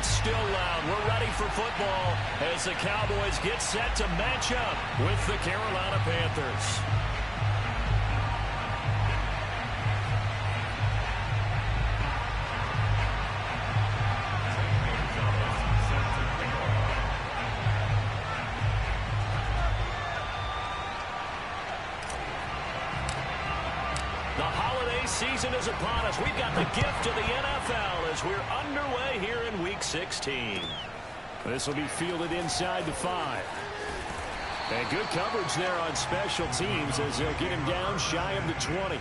it's still loud. We're ready for football as the Cowboys get set to match up with the Carolina Panthers. The holiday season is upon us. We've got the gift of the NFL as we're underway here in Week 16. This will be fielded inside the 5. And good coverage there on special teams as they'll get him down shy of the 20.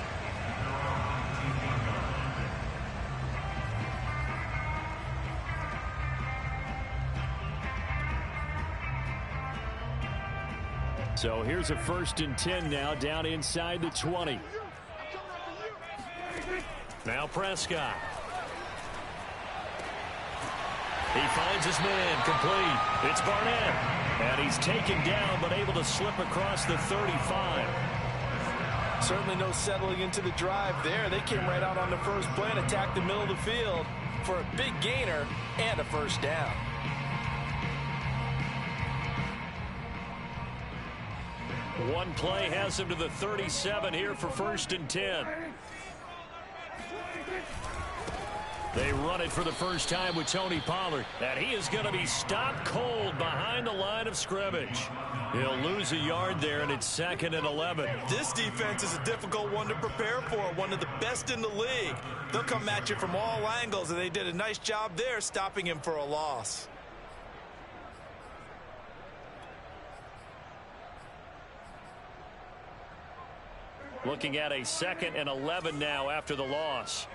So here's a 1st and 10 now down inside the 20. Now Prescott. He finds his man complete. It's Barnett. And he's taken down but able to slip across the 35. Certainly no settling into the drive there. They came right out on the first play and attacked the middle of the field for a big gainer and a first down. One play has him to the 37 here for 1st and 10. They run it for the first time with Tony Pollard. And he is going to be stopped cold behind the line of scrimmage. He'll lose a yard there, and it's 2nd and 11. This defense is a difficult one to prepare for, one of the best in the league. They'll come at you from all angles, and they did a nice job there stopping him for a loss. Looking at a 2nd and 11 now after the loss.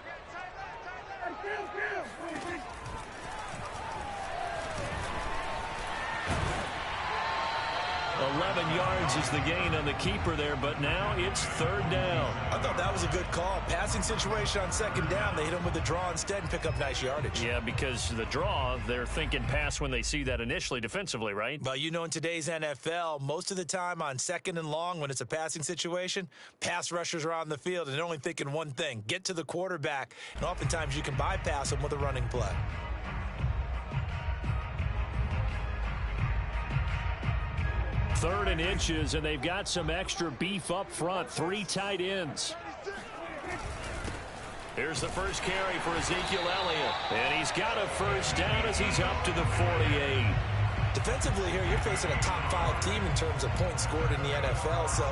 11 yards is the gain on the keeper there, but now it's 3rd down. I thought that was a good call. Passing situation on 2nd down. They hit him with the draw instead and pick up nice yardage. Yeah, because the draw, they're thinking pass when they see that initially defensively, right? But you know, in today's NFL, most of the time on 2nd and long, when it's a passing situation, pass rushers are on the field and they're only thinking one thing: get to the quarterback. And oftentimes you can bypass them with a running play. 3rd and inches, and they've got some extra beef up front. 3 tight ends. Here's the first carry for Ezekiel Elliott. And he's got a first down as he's up to the 48. Defensively here, you're facing a top 5 team in terms of points scored in the NFL. So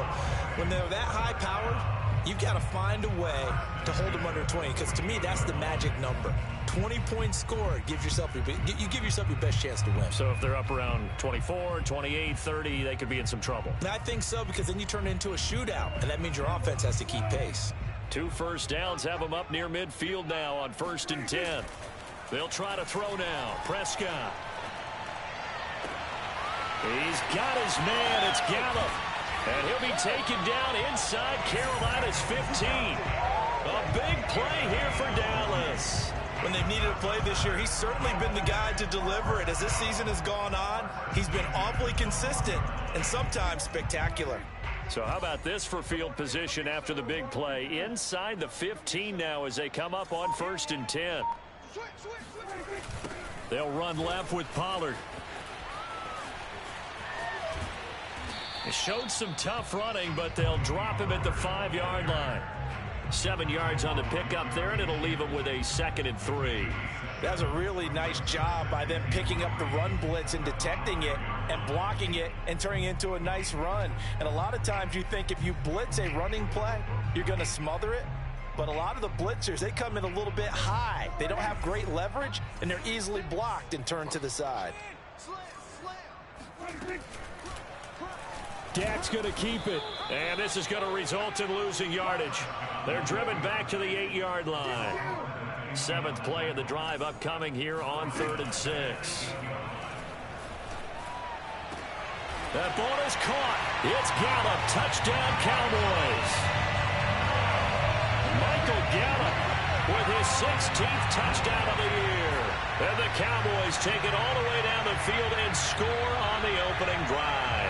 when they're that high-powered, you've got to find a way to hold them under 20. Because to me, that's the magic number. 20 points scored gives yourself you give yourself your best chance to win. So if they're up around 24, 28, 30, they could be in some trouble. I think so, because then you turn it into a shootout, and that means your offense has to keep pace. 2 first downs have them up near midfield now on 1st and 10. They'll try to throw now. Prescott. He's got his man. It's Gallup. And he'll be taken down inside Carolina's 15. A big play here for Dallas. When they've needed a play this year, he's certainly been the guy to deliver it. As this season has gone on, he's been awfully consistent and sometimes spectacular. So how about this for field position after the big play? Inside the 15 now as they come up on 1st and 10. They'll run left with Pollard. They showed some tough running, but they'll drop him at the 5-yard line. 7 yards on the pickup there, and it'll leave him with a 2nd and 3. That's a really nice job by them picking up the run blitz and detecting it and blocking it and turning it into a nice run. And a lot of times you think if you blitz a running play, you're going to smother it. But a lot of the blitzers, they come in a little bit high. They don't have great leverage, and they're easily blocked and turned to the side. Dak's going to keep it. And this is going to result in losing yardage. They're driven back to the 8-yard line. 7th play of the drive upcoming here on 3rd and 6. That ball is caught. It's Gallup. Touchdown, Cowboys. Michael Gallup with his 16th touchdown of the year. And the Cowboys take it all the way down the field and score on the opening drive.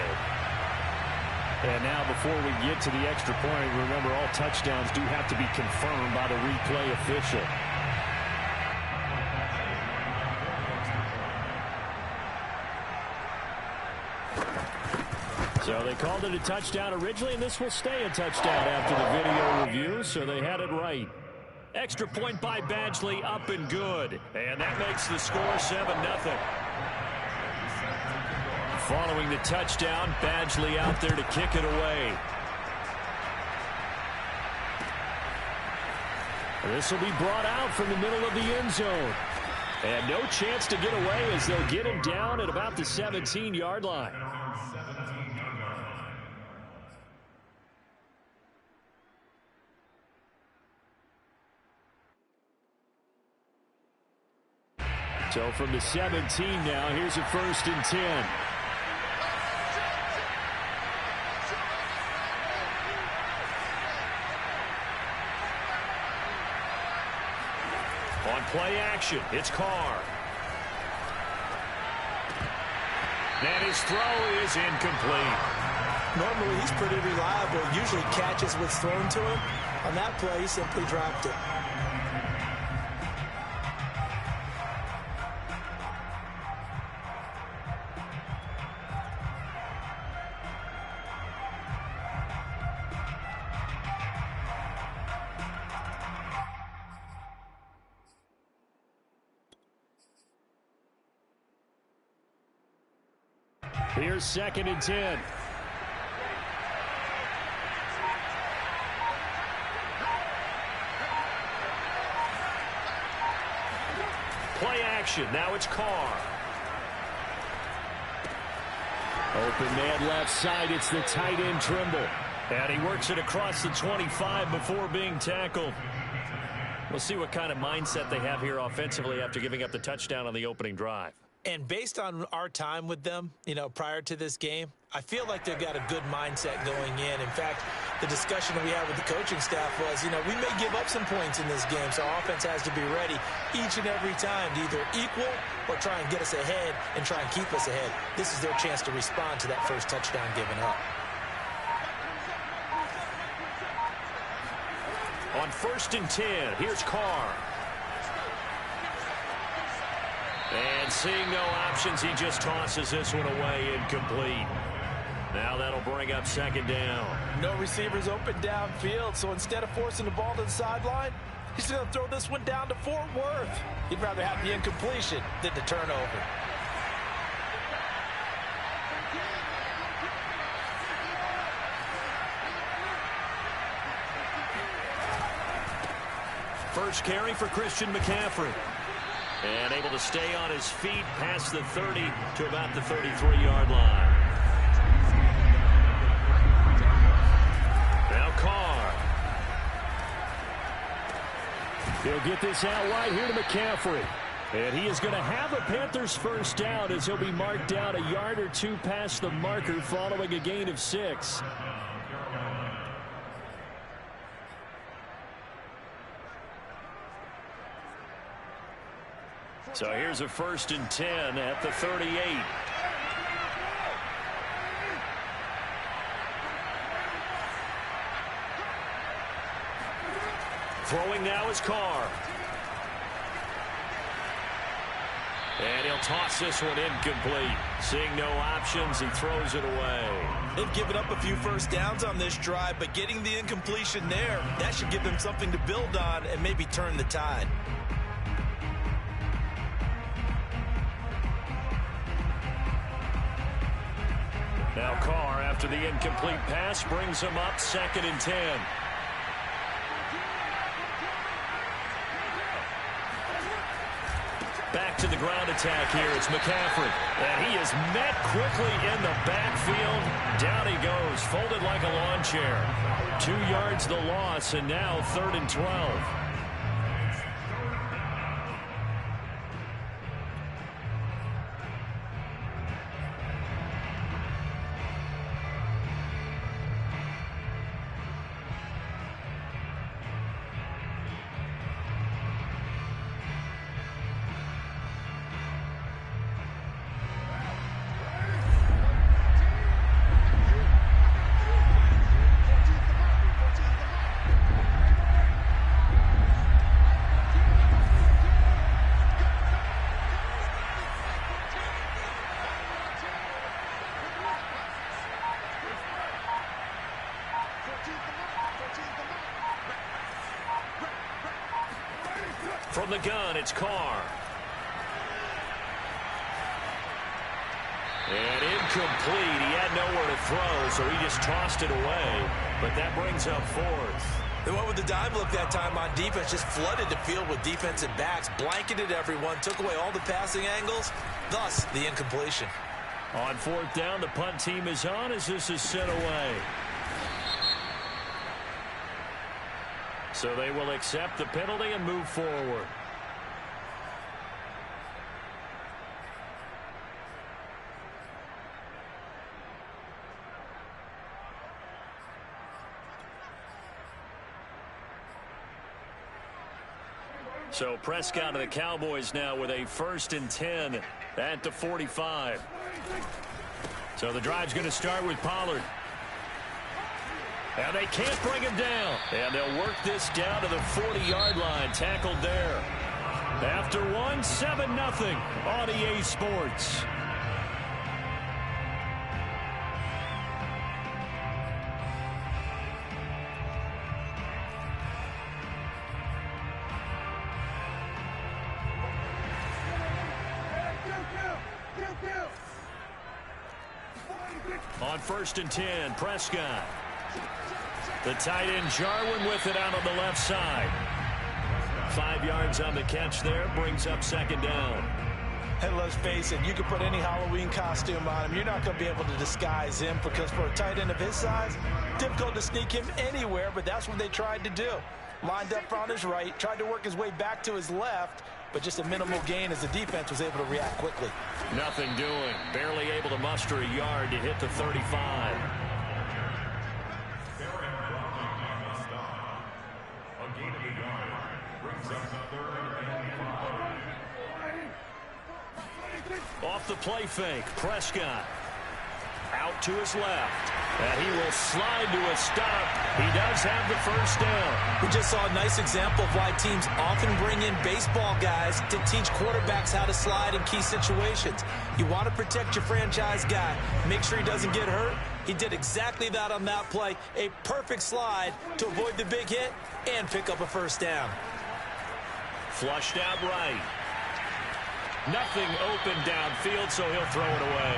And now before we get to the extra point, remember all touchdowns do have to be confirmed by the replay official. So they called it a touchdown originally, and this will stay a touchdown after the video review, so they had it right. Extra point by Badgley, up and good. And that makes the score 7-0. Following the touchdown, Badgley out there to kick it away. This will be brought out from the middle of the end zone. And no chance to get away as they'll get him down at about the 17-yard line. So from the 17 now, here's a 1st and 10. On play action, it's Carr. And his throw is incomplete. Normally, he's pretty reliable. Usually catches what's thrown to him. On that play, he simply dropped it. Here's 2nd and 10. Play action. Now it's Carr. Open man left side. It's the tight end Trimble. And he works it across the 25 before being tackled. We'll see what kind of mindset they have here offensively after giving up the touchdown on the opening drive. And based on our time with them, prior to this game, I feel like they've got a good mindset going in. In fact, the discussion that we had with the coaching staff was, we may give up some points in this game, so our offense has to be ready each and every time to either equal or try and get us ahead and try and keep us ahead. This is their chance to respond to that first touchdown given up. On 1st and 10, here's Carr. And seeing no options, he just tosses this one away, incomplete. Now that'll bring up 2nd down. No receivers open downfield, so instead of forcing the ball to the sideline, he's going to throw this one down to Fort Worth. He'd rather have the incompletion than the turnover. First carry for Christian McCaffrey. And able to stay on his feet past the 30 to about the 33-yard line. Now Carr. He'll get this out wide here to McCaffrey. And he is going to have a Panthers first down as he'll be marked down a yard or two past the marker following a gain of 6. So here's a 1st and 10 at the 38. Throwing now is Carr. And he'll toss this one incomplete. Seeing no options, he throws it away. They've given up a few first downs on this drive, but getting the incompletion there, that should give them something to build on and maybe turn the tide. Now Carr, after the incomplete pass, brings him up 2nd and 10. Back to the ground attack here. It's McCaffrey. And he is met quickly in the backfield. Down he goes, folded like a lawn chair. 2 yards the loss, and now 3rd and 12. From the gun, it's Carr. And incomplete. He had nowhere to throw, so he just tossed it away. But that brings up fourth. They went with the dive look that time on defense, just flooded the field with defensive backs, blanketed everyone, took away all the passing angles, thus the incompletion. On fourth down, the punt team is on as this is sent away. So they will accept the penalty and move forward. So Prescott of the Cowboys now with a 1st and 10 at the 45. So the drive's going to start with Pollard. And they can't bring him down. And they'll work this down to the 40-yard line. Tackled there. After one, 7-0 on EA Sports. On 1st and 10, Prescott. The tight end Jarwin with it out on the left side. 5 yards on the catch there, brings up 2nd down. And let's face it, you can put any Halloween costume on him. You're not going to be able to disguise him because for a tight end of his size, difficult to sneak him anywhere, but that's what they tried to do. Lined up on his right, tried to work his way back to his left, but just a minimal gain as the defense was able to react quickly. Nothing doing. Barely able to muster a yard to hit the 35. Off the play fake, Prescott. Out to his left. And he will slide to a stop. He does have the 1st down. We just saw a nice example of why teams often bring in baseball guys to teach quarterbacks how to slide in key situations. You want to protect your franchise guy. Make sure he doesn't get hurt. He did exactly that on that play. A perfect slide to avoid the big hit and pick up a 1st down. Flushed out right. Nothing open downfield, so he'll throw it away.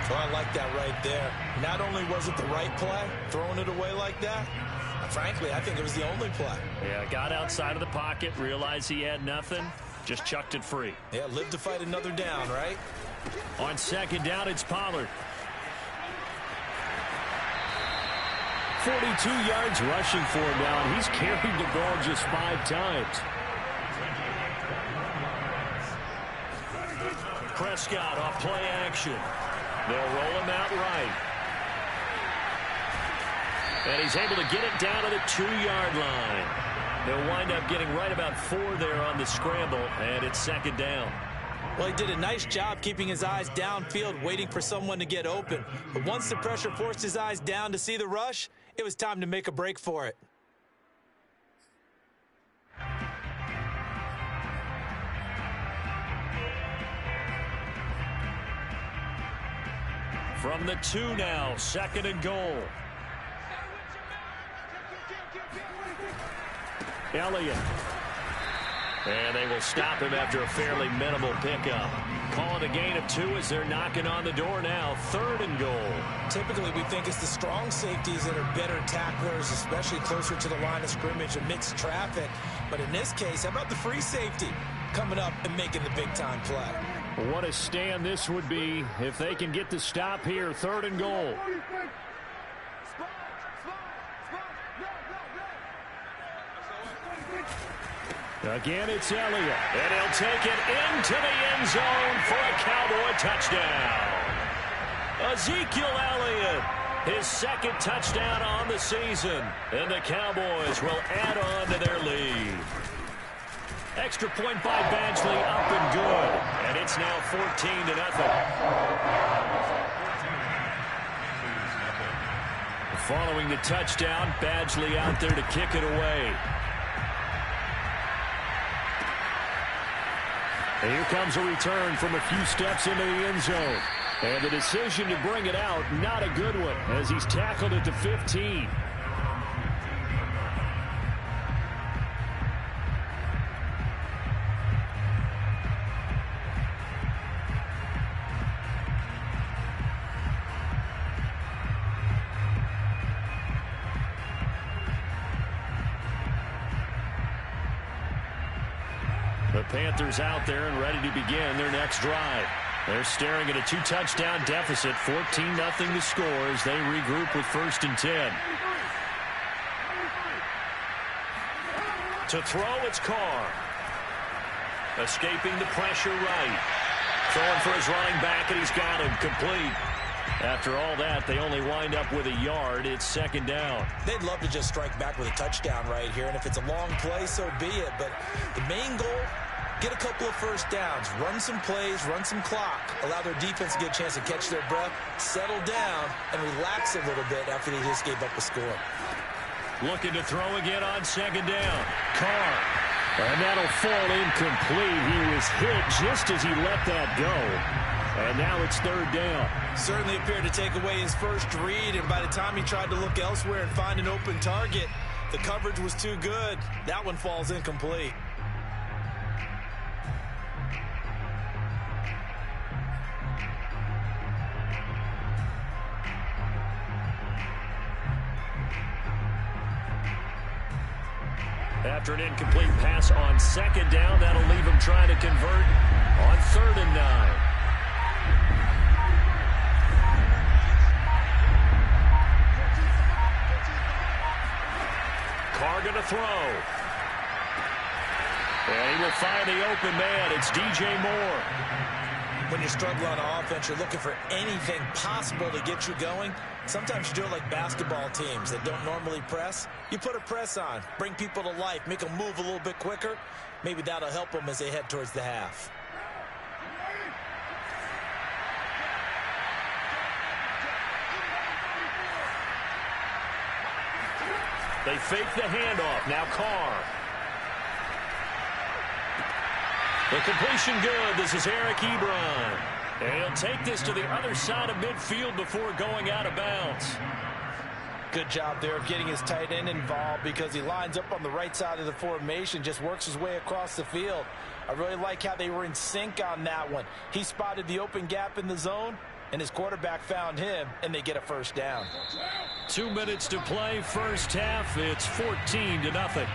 Well, I like that right there. Not only was it the right play, throwing it away like that, frankly, I think it was the only play. Yeah, got outside of the pocket, realized he had nothing, just chucked it free. Yeah, live to fight another down, right? On 2nd down, it's Pollard. 42 yards rushing for him now, and he's carried the ball just 5 times. Prescott off play action. They'll roll him out right. And he's able to get it down to the 2-yard line. They'll wind up getting right about 4 there on the scramble, and it's 2nd down. Well, he did a nice job keeping his eyes downfield, waiting for someone to get open. But once the pressure forced his eyes down to see the rush, it was time to make a break for it. From the 2 now, 2nd and goal. Elliott. And they will stop him after a fairly minimal pickup. Calling a gain of 2 as they're knocking on the door now. 3rd and goal. Typically, we think it's the strong safeties that are better tacklers, especially closer to the line of scrimmage amidst traffic. But in this case, how about the free safety coming up and making the big-time play? What a stand this would be if they can get the stop here. 3rd and goal. Again, it's Elliott. And he'll take it into the end zone for a Cowboy touchdown. Ezekiel Elliott, his 2nd touchdown on the season. And the Cowboys will add on to their lead. Extra point by Badgley, up and good. And it's now 14-0. Following the touchdown, Badgley out there to kick it away. And here comes a return from a few steps into the end zone. And the decision to bring it out, not a good one, as he's tackled at the 15. Panthers out there and ready to begin their next drive. They're staring at a 2-touchdown deficit, 14-0 the score as they regroup with 1st and 10. To throw, it's Carr. Escaping the pressure right. Throwing for his running back, and he's got him complete. After all that, they only wind up with a yard. It's 2nd down. They'd love to just strike back with a touchdown right here, and if it's a long play, so be it. But the main goal, get a couple of first downs, run some plays, run some clock, allow their defense to get a chance to catch their breath, settle down, and relax a little bit after they just gave up a score. Looking to throw again on 2nd down. Carr. And that'll fall incomplete. He was hit just as he let that go. And now it's 3rd down. Certainly appeared to take away his first read, and by the time he tried to look elsewhere and find an open target, the coverage was too good. That one falls incomplete. After an incomplete pass on 2nd down, that'll leave him trying to convert on 3rd and 9. Carr going to throw. And he will find the open man. It's DJ Moore. When you struggle on offense, you're looking for anything possible to get you going. Sometimes you do it like basketball teams that don't normally press. You put a press on, bring people to life, make them move a little bit quicker. Maybe that'll help them as they head towards the half. They fake the handoff. Now Carr. The completion good. This is Eric Ebron. And he'll take this to the other side of midfield before going out of bounds. Good job there of getting his tight end involved because he lines up on the right side of the formation, just works his way across the field. I really like how they were in sync on that one. He spotted the open gap in the zone, and his quarterback found him, and they get a 1st down. 2 minutes to play, first half. It's 14-0.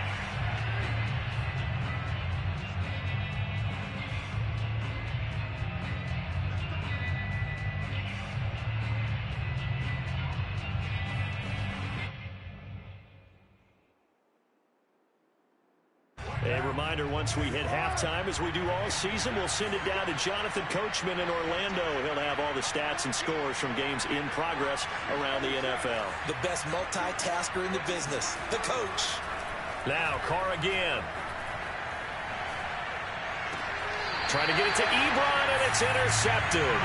A reminder, once we hit halftime, as we do all season, we'll send it down to Jonathan Coachman in Orlando. He'll have all the stats and scores from games in progress around the NFL. The best multitasker in the business, the coach. Now, Carr again. Trying to get it to Ebron, and it's intercepted.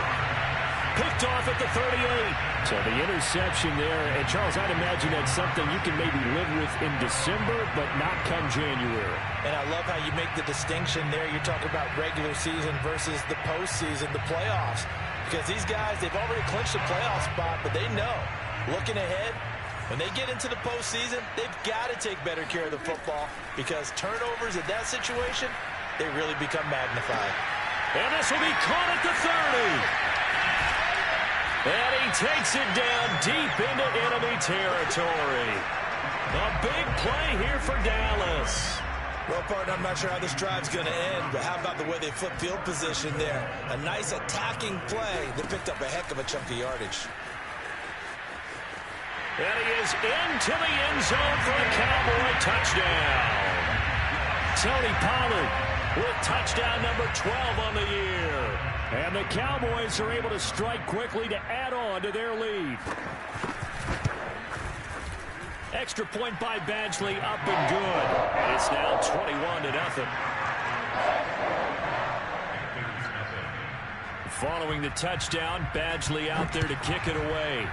Picked off at the 38. So the interception there, and Charles, I'd imagine that's something you can maybe live with in December, but not come January. And I love how you make the distinction there. You're talking about regular season versus the postseason, the playoffs. Because these guys, they've already clinched a playoff spot, but they know, looking ahead, when they get into the postseason, they've got to take better care of the football because turnovers in that situation, they really become magnified. And this will be caught at the 30. And he takes it down deep into enemy territory. A big play here for Dallas. Well, partner, I'm not sure how this drive's going to end, but how about the way they flip field position there? A nice attacking play that picked up a heck of a chunk of yardage. And he is into the end zone for a Cowboy touchdown. Tony Pollard with touchdown number 12 on the year. And the Cowboys are able to strike quickly to add on to their lead. Extra point by Badgley, up and good. And it's now 21-0. Following the touchdown, Badgley out there to kick it away.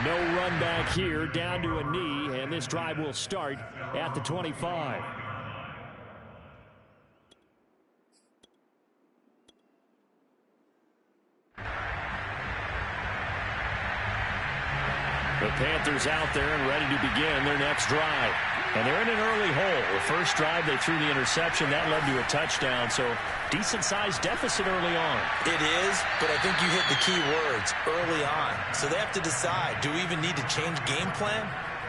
No run back here, down to a knee, and this drive will start at the 25. The Panthers out there and ready to begin their next drive. And they're in an early hole. The first drive, they threw the interception. That led to a touchdown, so decent-sized deficit early on. It is, but I think you hit the key words, early on. So they have to decide, do we even need to change game plan?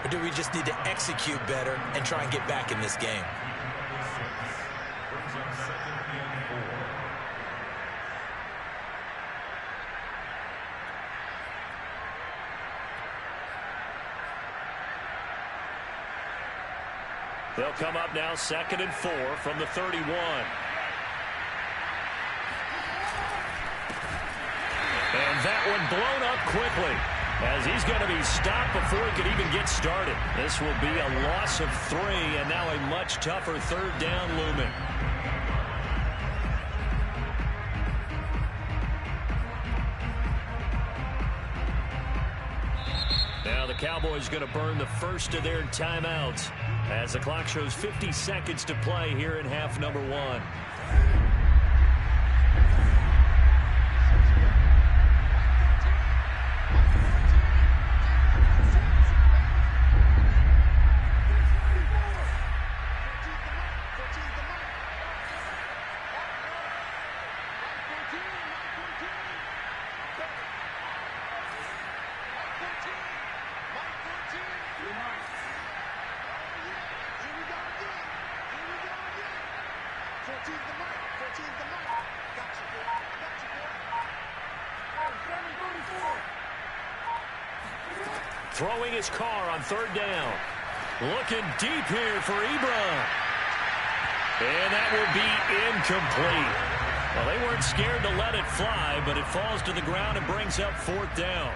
or do we just need to execute better and try and get back in this game? They'll come up now 2nd and 4 from the 31. And that one blown up quickly as he's going to be stopped before he could even get started. This will be a loss of 3 and now a much tougher 3rd down looming. Now the Cowboys going to burn the first of their timeouts as the clock shows 50 seconds to play here in half number 1. Throwing his car on 3rd down. Looking deep here for Ebron. And that will be incomplete. Well, they weren't scared to let it fly, but it falls to the ground and brings up 4th down.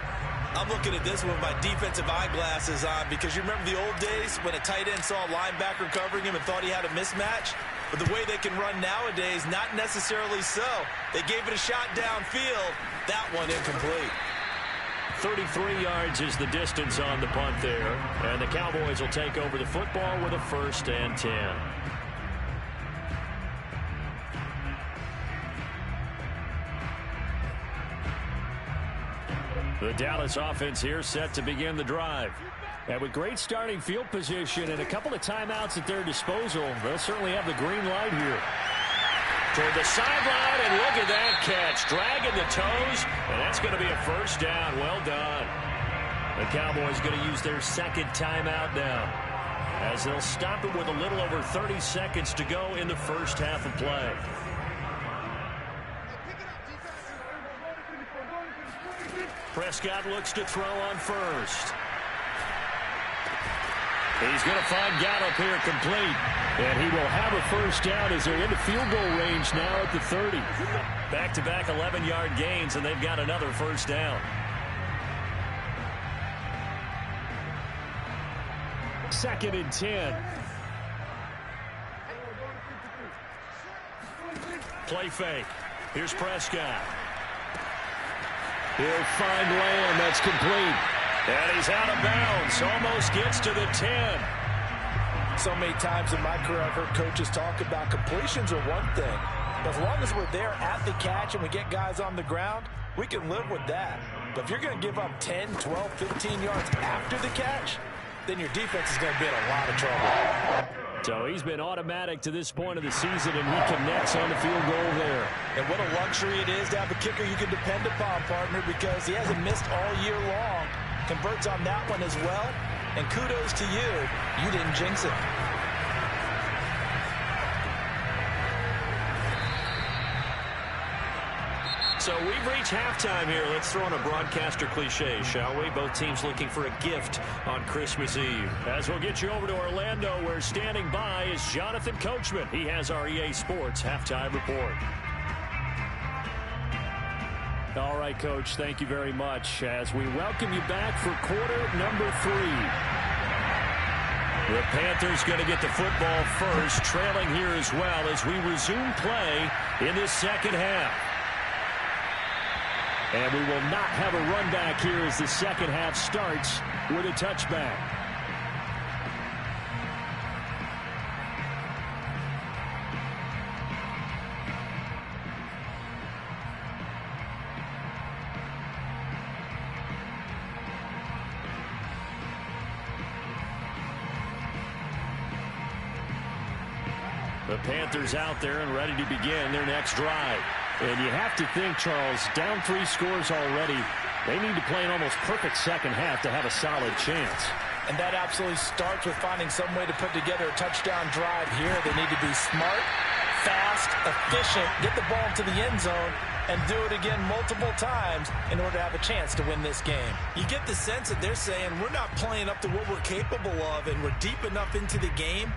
I'm looking at this with my defensive eyeglasses on because you remember the old days when a tight end saw a linebacker covering him and thought he had a mismatch? But the way they can run nowadays, not necessarily so. They gave it a shot downfield. That one incomplete. 33 yards is the distance on the punt there. And the Cowboys will take over the football with a 1st and 10. The Dallas offense here set to begin the drive. And with great starting field position and a couple of timeouts at their disposal, they'll certainly have the green light here. Toward the sideline, and look at that catch. Dragging the toes, and that's going to be a 1st down. Well done. The Cowboys going to use their 2nd timeout now, as they'll stop it with a little over 30 seconds to go in the 1st half of play. Prescott looks to throw on 1st. He's going to find Gallup here complete. And he will have a 1st down as they're in the field goal range now at the 30. Back-to-back 11-yard gains, and they've got another 1st down. 2nd and 10. Play fake. Here's Prescott. He'll find Lamb. That's complete. And he's out of bounds. Almost gets to the 10. So many times in my career I've heard coaches talk about completions are one thing. But as long as we're there at the catch and we get guys on the ground, we can live with that. But if you're going to give up 10, 12, 15 yards after the catch, then your defense is going to be in a lot of trouble. So he's been automatic to this point of the season, and he connects on the field goal there. And what a luxury it is to have a kicker you can depend upon, partner, because he hasn't missed all year long. Converts on that one as well. And kudos to you. You didn't jinx it. So we've reached halftime here. Let's throw in a broadcaster cliche, shall we? Both teams looking for a gift on Christmas Eve. As we'll get you over to Orlando, where standing by is Jonathan Coachman. He has our EA Sports halftime report. All right, Coach, thank you very much as we welcome you back for quarter number 3. The Panthers going to get the football first, trailing here as well as we resume play in this 2nd half. And we will not have a run back here as the 2nd half starts with a touchback. The Panthers out there and ready to begin their next drive. And you have to think, Charles, down 3 scores already. They need to play an almost perfect 2nd half to have a solid chance. And that absolutely starts with finding some way to put together a touchdown drive here. They need to be smart, fast, efficient, get the ball into the end zone, and do it again multiple times in order to have a chance to win this game. You get the sense that they're saying we're not playing up to what we're capable of, and we're deep enough into the game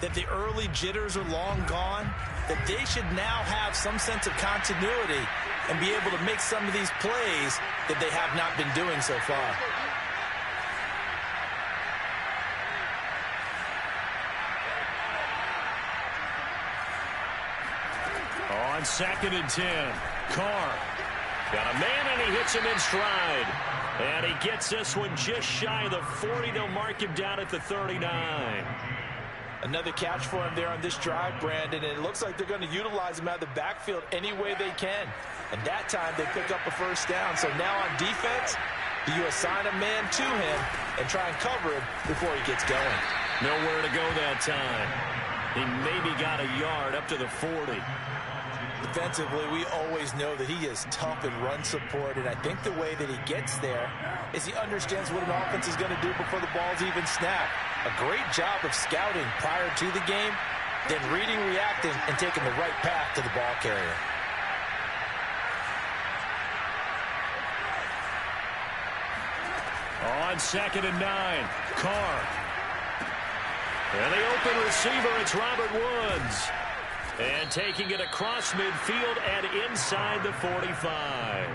that the early jitters are long gone, that they should now have some sense of continuity and be able to make some of these plays that they have not been doing so far. On 2nd and 10, Carr got a man, and he hits him in stride. And he gets this one just shy of the 40. They'll mark him down at the 39. Another catch for him there on this drive, Brandon, and it looks like they're going to utilize him out of the backfield any way they can. And that time they pick up a first down. So now on defense, do you assign a man to him and try and cover him before he gets going? Nowhere to go that time. He maybe got a yard up to the 40. Defensively, we always know that he is tough in run support, and I think the way that he gets there is he understands what an offense is going to do before the ball's even snapped. A great job of scouting prior to the game, then reading, reacting, and taking the right path to the ball carrier. On 2nd and 9, Carr. And the open receiver, it's Robert Woods. And taking it across midfield and inside the 45.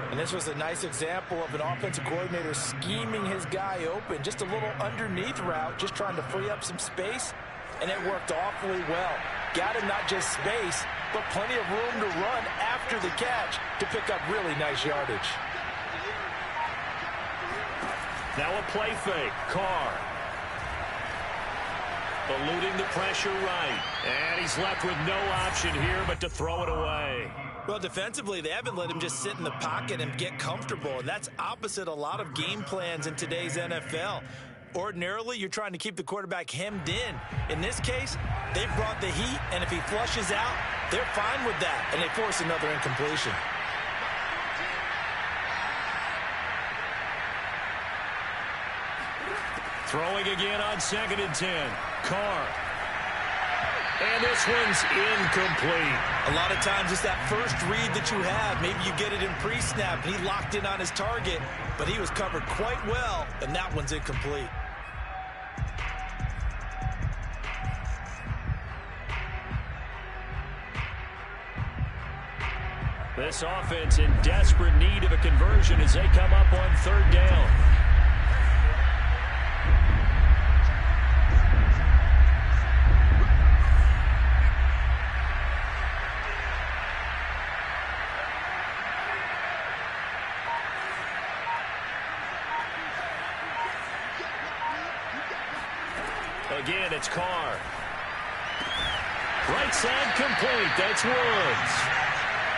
And this was a nice example of an offensive coordinator scheming his guy open. Just a little underneath route, just trying to free up some space. And it worked awfully well. Got him not just space, but plenty of room to run after the catch to pick up really nice yardage. Now a play fake. Carr. Eluding the pressure right. And he's left with no option here but to throw it away. Well, defensively, they haven't let him just sit in the pocket and get comfortable. And that's opposite a lot of game plans in today's NFL. Ordinarily, you're trying to keep the quarterback hemmed in. In this case, they brought the heat, and if he flushes out, they're fine with that. And they force another incompletion. Throwing again on 2nd and 10. Carr. And this one's incomplete. A lot of times it's that first read that you have. Maybe you get it in pre-snap, and he locked in on his target, but he was covered quite well, and that one's incomplete. This offense in desperate need of a conversion as they come up on 3rd down. Again, it's Carr. Right side complete. That's Woods.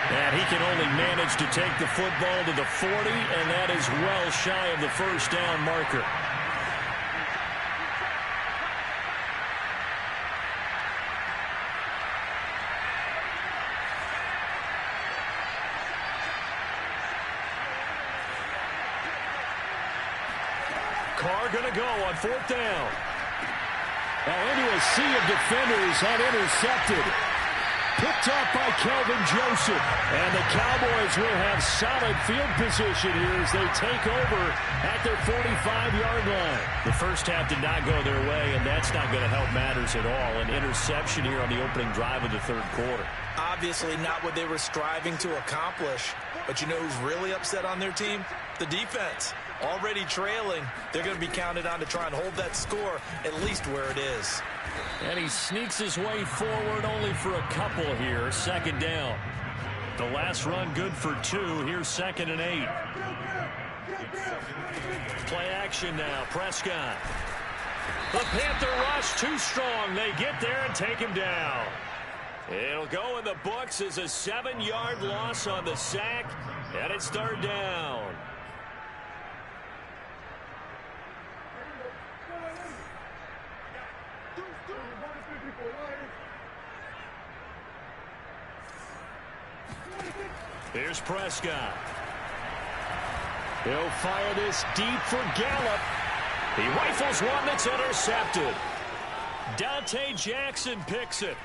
And he can only manage to take the football to the 40, and that is well shy of the first down marker. Carr going to go on 4th down. Now into a sea of defenders and intercepted. Picked up by Kelvin Joseph. And the Cowboys will have solid field position here as they take over at their 45-yard line. The first half did not go their way, and that's not going to help matters at all. An interception here on the opening drive of the 3rd quarter. Obviously not what they were striving to accomplish. But you know who's really upset on their team? The defense. Already trailing, they're going to be counted on to try and hold that score at least where it is. And he sneaks his way forward only for a couple here. 2nd down. The last run good for 2. Here's 2nd and 8. Play action now. Prescott. The Panther rush too strong. They get there and take him down. It'll go in the books as a 7-yard loss on the sack. And it's 3rd down. Here's Prescott. He'll fire this deep for Gallup. He rifles one that's intercepted. Dante Jackson picks it.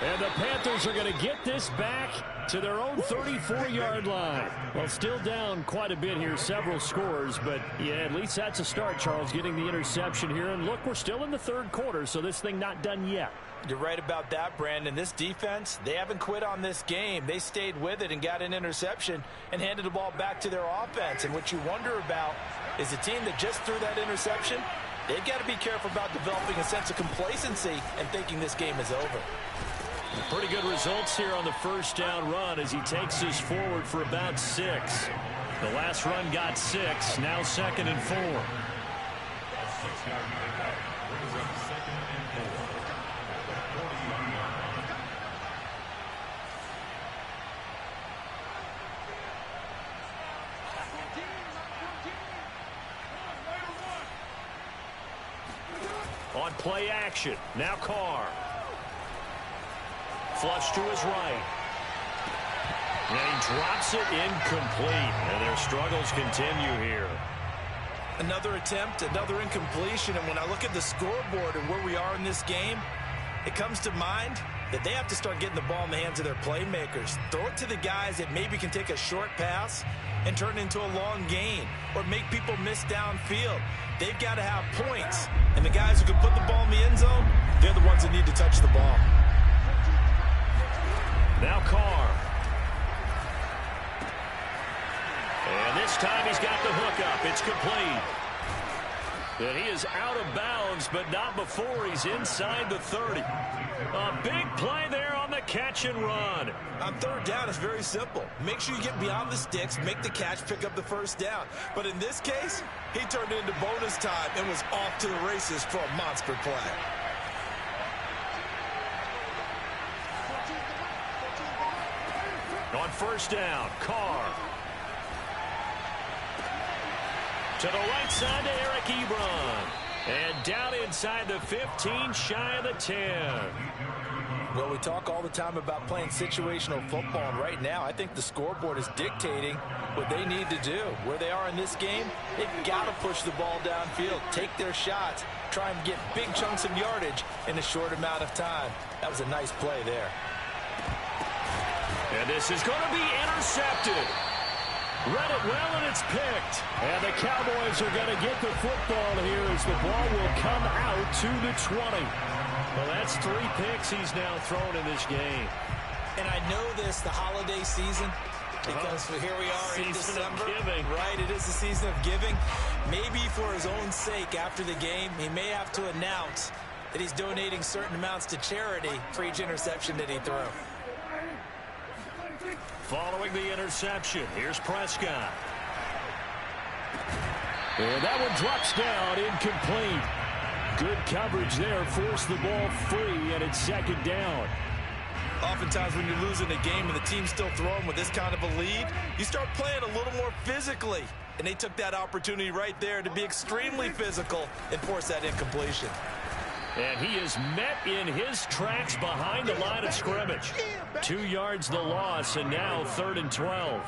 And the Panthers are going to get this back to their own 34-yard line. Well, still down quite a bit here, several scores, but yeah, at least that's a start, Charles, getting the interception here. And look, we're still in the third quarter, so this thing not done yet. You're right about that, Brandon. This defense, they haven't quit on this game. They stayed with it and got an interception and handed the ball back to their offense. And what you wonder about is a team that just threw that interception, they've got to be careful about developing a sense of complacency and thinking this game is over. Pretty good results here on the first down run as he takes us forward for about 6. The last run got 6, now 2nd and 4. On play action, now Carr. Flush to his right. And he drops it incomplete. And their struggles continue here. Another attempt, another incompletion. And when I look at the scoreboard and where we are in this game, it comes to mind that they have to start getting the ball in the hands of their playmakers. Throw it to the guys that maybe can take a short pass and turn it into a long gain or make people miss downfield. They've got to have points. And the guys who can put the ball in the end zone, they're the ones that need to touch the ball. Now Carr. And this time he's got the hook up. It's complete. And he is out of bounds, but not before he's inside the 30. A big play there on the catch and run. On third down, it's very simple. Make sure you get beyond the sticks, make the catch, pick up the first down. But in this case, he turned into bonus time and was off to the races for a monster play. On first down, Carr. To the right side to Eric Ebron. And down inside the 15, shy of the 10. Well, we talk all the time about playing situational football, and right now I think the scoreboard is dictating what they need to do. Where they are in this game, they've got to push the ball downfield, take their shots, try and get big chunks of yardage in a short amount of time. That was a nice play there. And this is going to be intercepted. Read it well, and it's picked. And the Cowboys are going to get the football here as the ball will come out to the 20. Well, that's 3 picks he's now thrown in this game. And I know this, the holiday season, because here we are in December. Right, it is the season of giving. Maybe for his own sake after the game, he may have to announce that he's donating certain amounts to charity for each interception that he threw. Following the interception, here's Prescott. And that one drops down, incomplete. Good coverage there, forced the ball free, and it's 2nd down. Oftentimes when you're losing a game and the team's still throwing with this kind of a lead, you start playing a little more physically. And they took that opportunity right there to be extremely physical and force that incompletion. And he is met in his tracks behind the line of scrimmage. 2 yards the loss, and now 3rd and 12.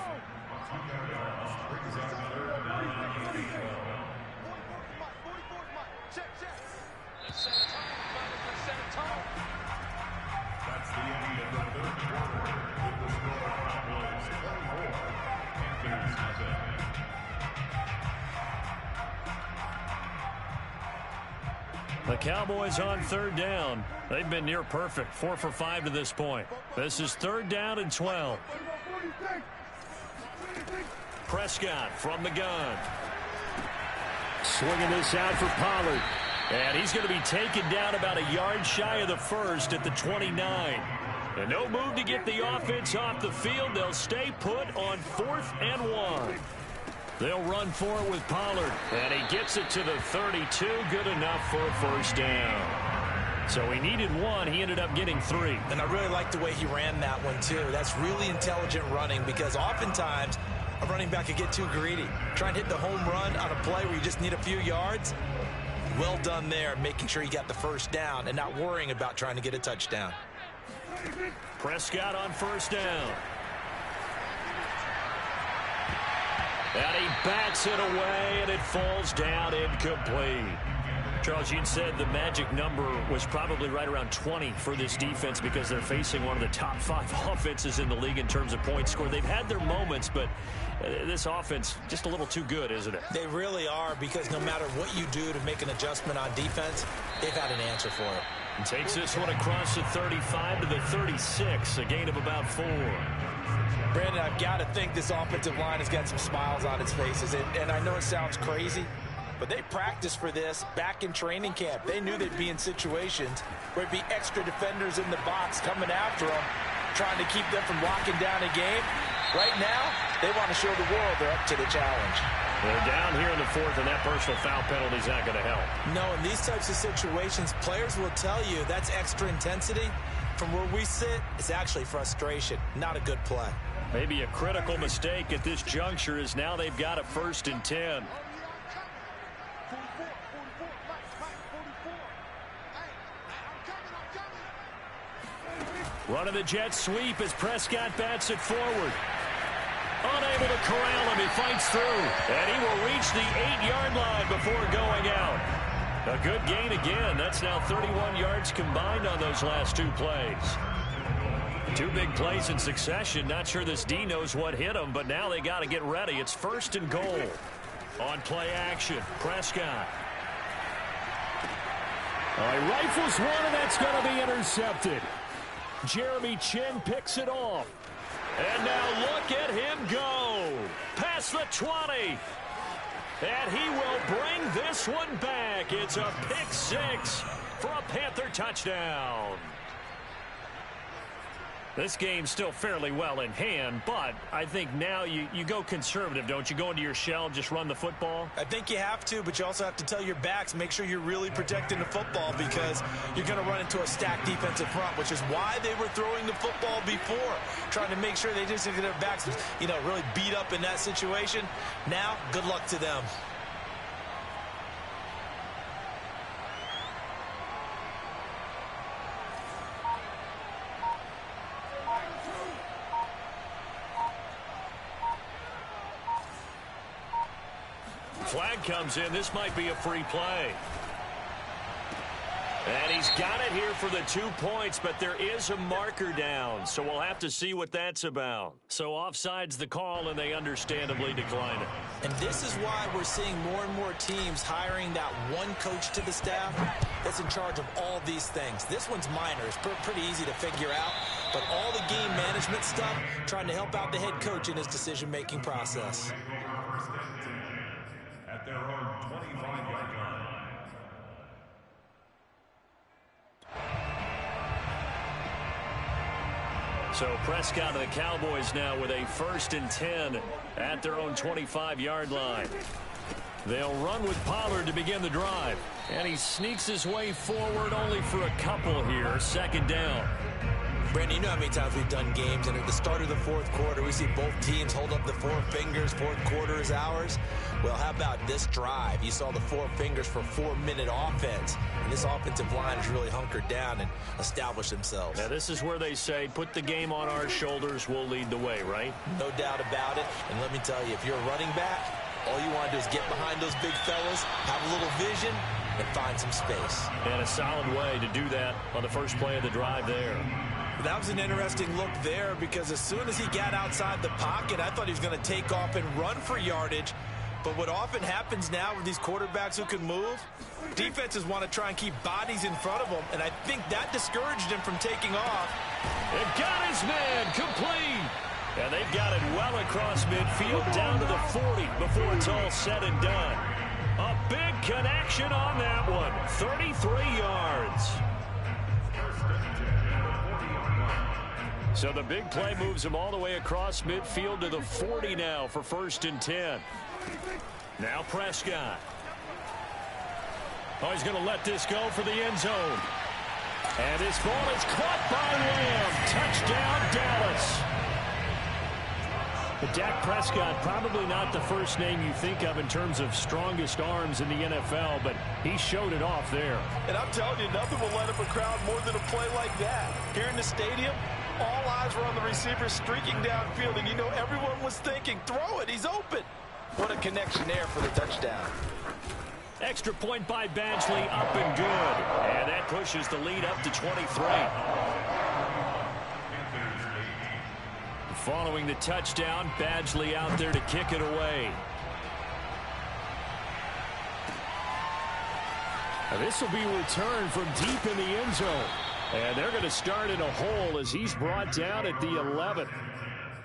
The Cowboys on 3rd down. They've been near perfect, 4 for 5 to this point. This is 3rd down and 12. Prescott from the gun. Swinging this out for Pollard. And he's going to be taken down about a yard shy of the 1st at the 29. And no move to get the offense off the field. They'll stay put on 4th and 1. They'll run for it with Pollard. And he gets it to the 32. Good enough for a first down. So he needed 1. He ended up getting 3. And I really like the way he ran that one, too. That's really intelligent running because oftentimes a running back could get too greedy. Try and hit the home run on a play where you just need a few yards. Well done there, making sure you got the first down and not worrying about trying to get a touchdown. Prescott on first down. And he bats it away, and it falls down incomplete. Charles, you said the magic number was probably right around 20 for this defense because they're facing one of the top 5 offenses in the league in terms of points scored. They've had their moments, but this offense just a little too good, isn't it? They really are, because no matter what you do to make an adjustment on defense, they've had an answer for it. And takes this one across the 35 to the 36, a gain of about 4. Brandon, I've got to think this offensive line has got some smiles on its faces, and I know it sounds crazy, but they practiced for this back in training camp. They knew they'd be in situations where there'd be extra defenders in the box coming after them, trying to keep them from locking down a game. Right now, they want to show the world they're up to the challenge. They're down here in the 4th, and that personal foul penalty is not going to help. No, in these types of situations, players will tell you that's extra intensity. From where we sit, it's actually frustration, not a good play. Maybe a critical mistake at this juncture is now they've got a 1st and 10. Running the jet sweep as Prescott bats it forward. Unable to corral him, he fights through. And he will reach the 8-yard line before going out. A good gain again. That's now 31 yards combined on those last 2 plays. 2 big plays in succession. Not sure this D knows what hit him, but now they got to get ready. It's 1st and goal. On play action, Prescott. He rifles one, and that's going to be intercepted. Jeremy Chin picks it off. And now look at him go. Past the 20. And he will bring this one back. It's a pick 6 for a Panther touchdown. This game's still fairly well in hand, but I think now you go conservative, don't you? Go into your shell, just run the football? I think you have to, but you also have to tell your backs, make sure you're really protecting the football, because you're going to run into a stacked defensive front, which is why they were throwing the football before, trying to make sure they just get their backs, really beat up in that situation. Now, good luck to them. Flag comes in. This might be a free play. And he's got it here for the 2 points, but there is a marker down, so we'll have to see what that's about. So offside's the call, and they understandably decline it. And this is why we're seeing more and more teams hiring that one coach to the staff that's in charge of all these things. This one's minor. It's pretty easy to figure out, but all the game management stuff, trying to help out the head coach in his decision-making process. At their own 25-yard line. So Prescott and the Cowboys now with a 1st and 10 at their own 25-yard line. They'll run with Pollard to begin the drive. And he sneaks his way forward only for a couple here. 2nd down. Brandon, you know how many times we've done games, and at the start of the 4th quarter, we see both teams hold up the 4 fingers, 4th quarter is ours. Well, how about this drive? You saw the 4 fingers for 4-minute offense, and this offensive line has really hunkered down and established themselves. Now, this is where they say, put the game on our shoulders, we'll lead the way, right? No doubt about it, and let me tell you, if you're a running back, all you want to do is get behind those big fellas, have a little vision, and find some space. And a solid way to do that on the first play of the drive there. That was an interesting look there, because as soon as he got outside the pocket, I thought he was going to take off and run for yardage. But what often happens now with these quarterbacks who can move, defenses want to try and keep bodies in front of them, and I think that discouraged him from taking off. It got his man complete. And they've got it well across midfield down to the 40 before it's all said and done. A big connection on that one. 33 yards. So the big play moves him all the way across midfield to the 40 now for 1st and 10. Now Prescott. Oh, he's going to let this go for the end zone. And his ball is caught by Lamb. Touchdown, Dallas. But Dak Prescott, probably not the first name you think of in terms of strongest arms in the NFL, but he showed it off there. And I'm telling you, nothing will light up a crowd more than a play like that. Here in the stadium, all eyes were on the receiver streaking downfield, and you know everyone was thinking, throw it, he's open. What a connection there for the touchdown. Extra point by Badgley, up and good. And that pushes the lead up to 23. Following the touchdown, Badgley out there to kick it away. This will be returned from deep in the end zone. And they're going to start in a hole as he's brought down at the 11.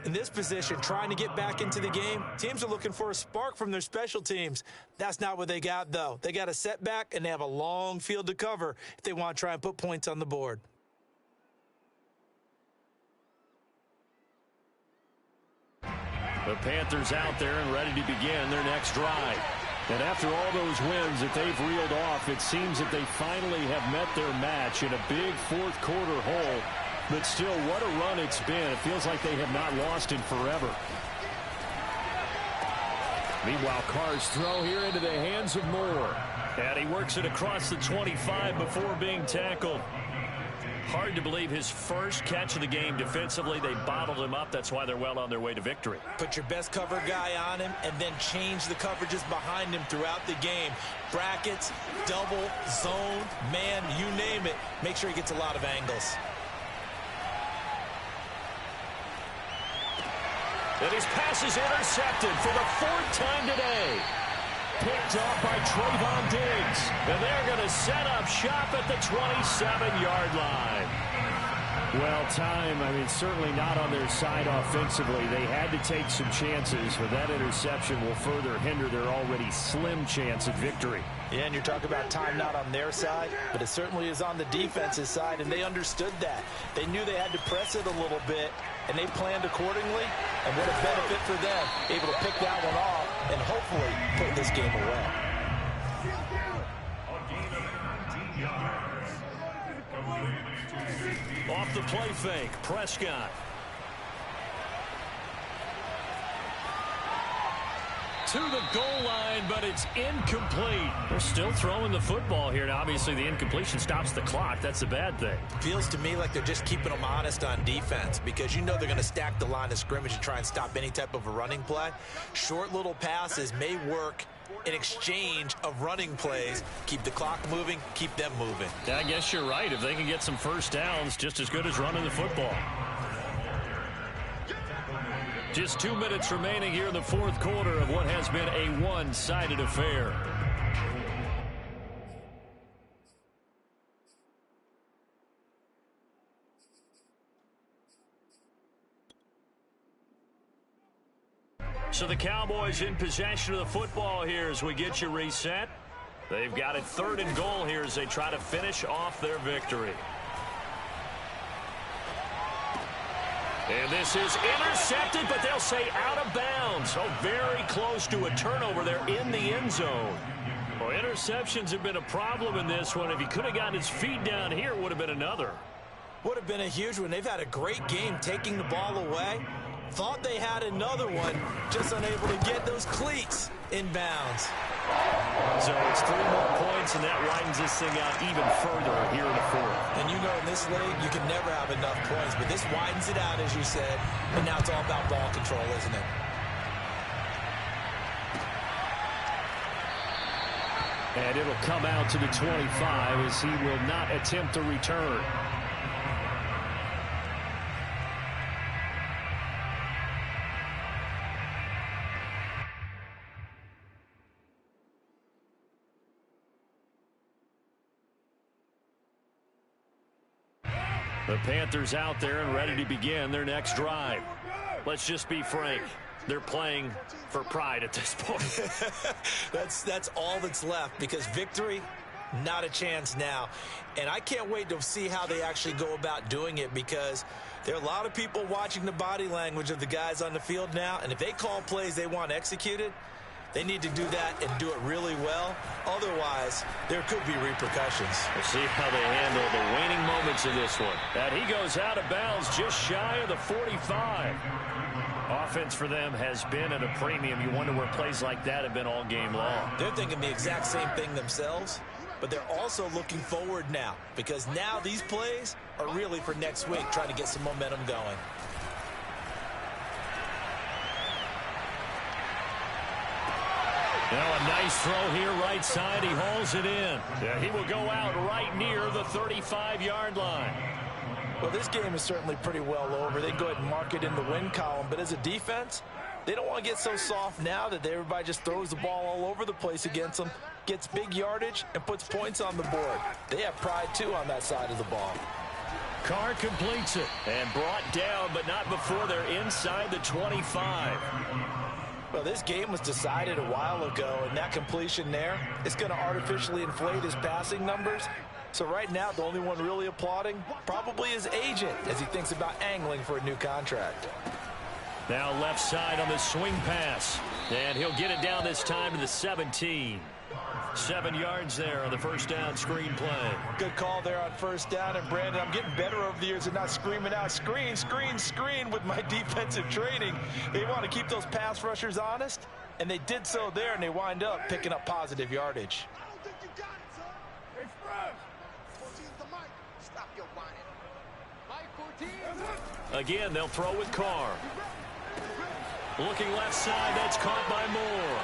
In this position, trying to get back into the game, teams are looking for a spark from their special teams. That's not what they got, though. They got a setback, and they have a long field to cover if they want to try and put points on the board. The Panthers out there and ready to begin their next drive. And after all those wins that they've reeled off, it seems that they finally have met their match in a big fourth quarter hole. But still, what a run it's been. It feels like they have not lost in forever. Meanwhile, Carr's throw here into the hands of Moore. And he works it across the 25 before being tackled. Hard to believe his first catch of the game defensively. They bottled him up. That's why they're well on their way to victory. Put your best cover guy on him and then change the coverages behind him throughout the game. Brackets, double, zone, man, you name it. Make sure he gets a lot of angles. And his pass is intercepted for the fourth time today. Picked off by Trayvon Diggs. And they're going to set up shop at the 27-yard line. Well, time, certainly not on their side offensively. They had to take some chances, but that interception will further hinder their already slim chance at victory. Yeah, and you're talking about time not on their side, but it certainly is on the defense's side, and they understood that. They knew they had to press it a little bit, and they planned accordingly, and what a benefit for them, able to pick that one off and hopefully put this game away. Off the play fake, Prescott. To the goal line, but it's incomplete. They're still throwing the football here. Now, obviously, the incompletion stops the clock. That's a bad thing. Feels to me like they're just keeping them honest on defense because you know they're going to stack the line of scrimmage and try and stop any type of a running play. Short little passes may work in exchange of running plays. Keep the clock moving, keep them moving. Yeah, I guess you're right. If they can get some first downs, just as good as running the football. Just 2 minutes remaining here in the fourth quarter of what has been a one-sided affair. So the Cowboys in possession of the football here as we get you reset. They've got it 3rd and goal here as they try to finish off their victory. And this is intercepted, but they'll say out of bounds. So very close to a turnover there in the end zone. Well, interceptions have been a problem in this one. If he could have gotten his feet down here, it would have been another. Would have been a huge one. They've had a great game taking the ball away. Thought they had another one, just unable to get those cleats in bounds. So it's 3 more points, and that widens this thing out even further here in the fourth. And you know in this league, you can never have enough points, but this widens it out, as you said, and now it's all about ball control, isn't it? And it'll come out to the 25 as he will not attempt a return. The Panthers out there and ready to begin their next drive. Let's just be frank. They're playing for pride at this point. That's all that's left because victory, not a chance now. And I can't wait to see how they actually go about doing it because there are a lot of people watching the body language of the guys on the field now. And if they call plays they want executed, they need to do that and do it really well. Otherwise, there could be repercussions. We'll see how they handle the waning moments of this one. And he goes out of bounds just shy of the 45. Offense for them has been at a premium. You wonder where plays like that have been all game long. They're thinking the exact same thing themselves, but they're also looking forward now because now these plays are really for next week, trying to get some momentum going. Now a nice throw here right side. He hauls it in. Yeah, he will go out right near the 35-yard line. Well, this game is certainly pretty well over. They can go ahead and mark it in the win column. But as a defense, they don't want to get so soft now that everybody just throws the ball all over the place against them, gets big yardage, and puts points on the board. They have pride, too, on that side of the ball. Carr completes it. And brought down, but not before they're inside the 25. Well, this game was decided a while ago, and that completion there is going to artificially inflate his passing numbers. So right now, the only one really applauding probably his agent as he thinks about angling for a new contract. Now left side on the swing pass. And he'll get it down this time to the 17. 7 yards there on the first down screen play. Good call there on first down. And, Brandon, I'm getting better over the years and not screaming out, screen, screen, screen with my defensive training. They want to keep those pass rushers honest, and they did so there, and they wind up picking up positive yardage. Again, they'll throw with Carr. Looking left side, that's caught by Moore.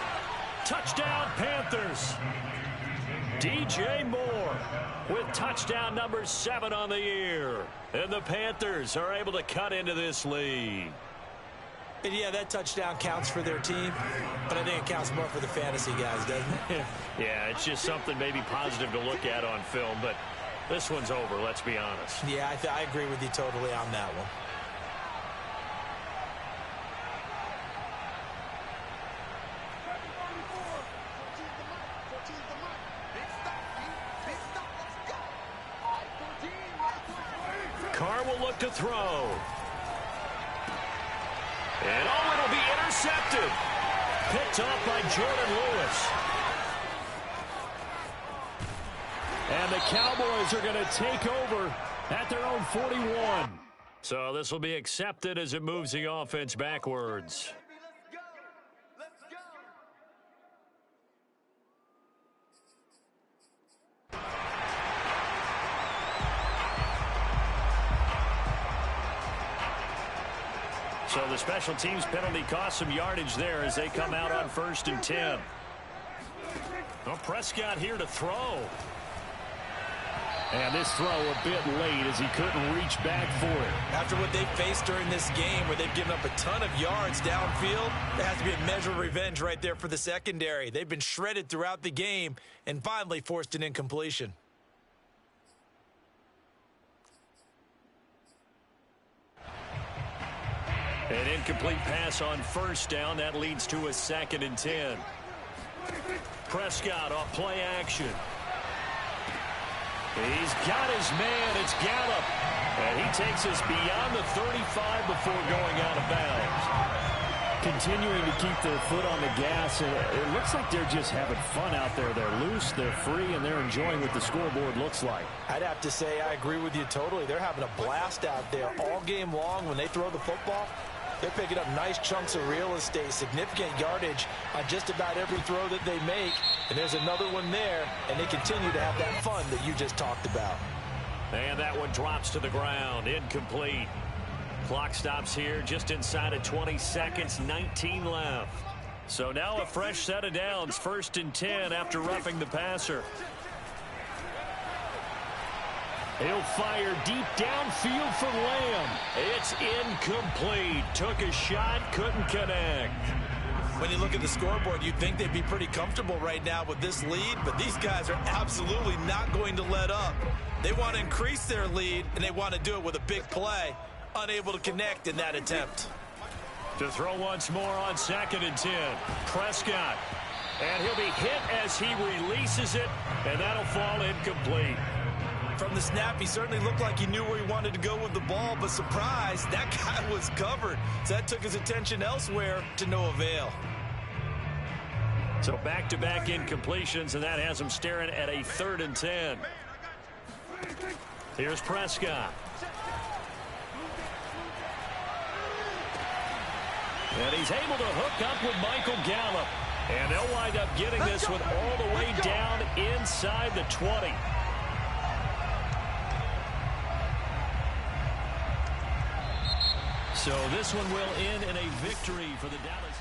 Touchdown, Panthers. DJ Moore with touchdown number 7 on the year. And the Panthers are able to cut into this lead. And yeah, that touchdown counts for their team, but I think it counts more for the fantasy guys, doesn't it? Yeah, it's just something maybe positive to look at on film, but this one's over, let's be honest. Yeah, I agree with you totally on that one. Carr will look to throw. And it'll be intercepted. Picked off by Jordan Lewis. And the Cowboys are going to take over at their own 41. So this will be accepted as it moves the offense backwards. So the special teams penalty cost some yardage there as they come out on 1st and 10. Well, Prescott here to throw. And this throw a bit late as he couldn't reach back for it. After what they faced during this game where they've given up a ton of yards downfield, there has to be a measure of revenge right there for the secondary. They've been shredded throughout the game and finally forced an incompletion. An incomplete pass on 1st down. That leads to a 2nd and 10. Prescott off play action. He's got his man. It's Gallup. And he takes us beyond the 35 before going out of bounds. Continuing to keep their foot on the gas. It looks like they're just having fun out there. They're loose, they're free, and they're enjoying what the scoreboard looks like. I'd have to say I agree with you totally. They're having a blast out there all game long when they throw the football. They're picking up nice chunks of real estate, significant yardage on just about every throw that they make. And there's another one there, and they continue to have that fun that you just talked about. And that one drops to the ground, incomplete. Clock stops here just inside of 20 seconds, 19 left. So now a fresh set of downs, 1st and 10 after roughing the passer. He'll fire deep downfield for Lamb. It's incomplete. Took a shot, couldn't connect. When you look at the scoreboard, you'd think they'd be pretty comfortable right now with this lead, but these guys are absolutely not going to let up. They want to increase their lead, and they want to do it with a big play. Unable to connect in that attempt. To throw once more on 2nd and 10. Prescott. And he'll be hit as he releases it, and that'll fall incomplete. From the snap, he certainly looked like he knew where he wanted to go with the ball, but surprise, that guy was covered. So that took his attention elsewhere to no avail. So back-to-back incompletions, and that has him staring at a 3rd and 10. Here's Prescott. And he's able to hook up with Michael Gallup. And they'll wind up getting this one all the way down inside the 20. So this one will end in a victory for the Dallas.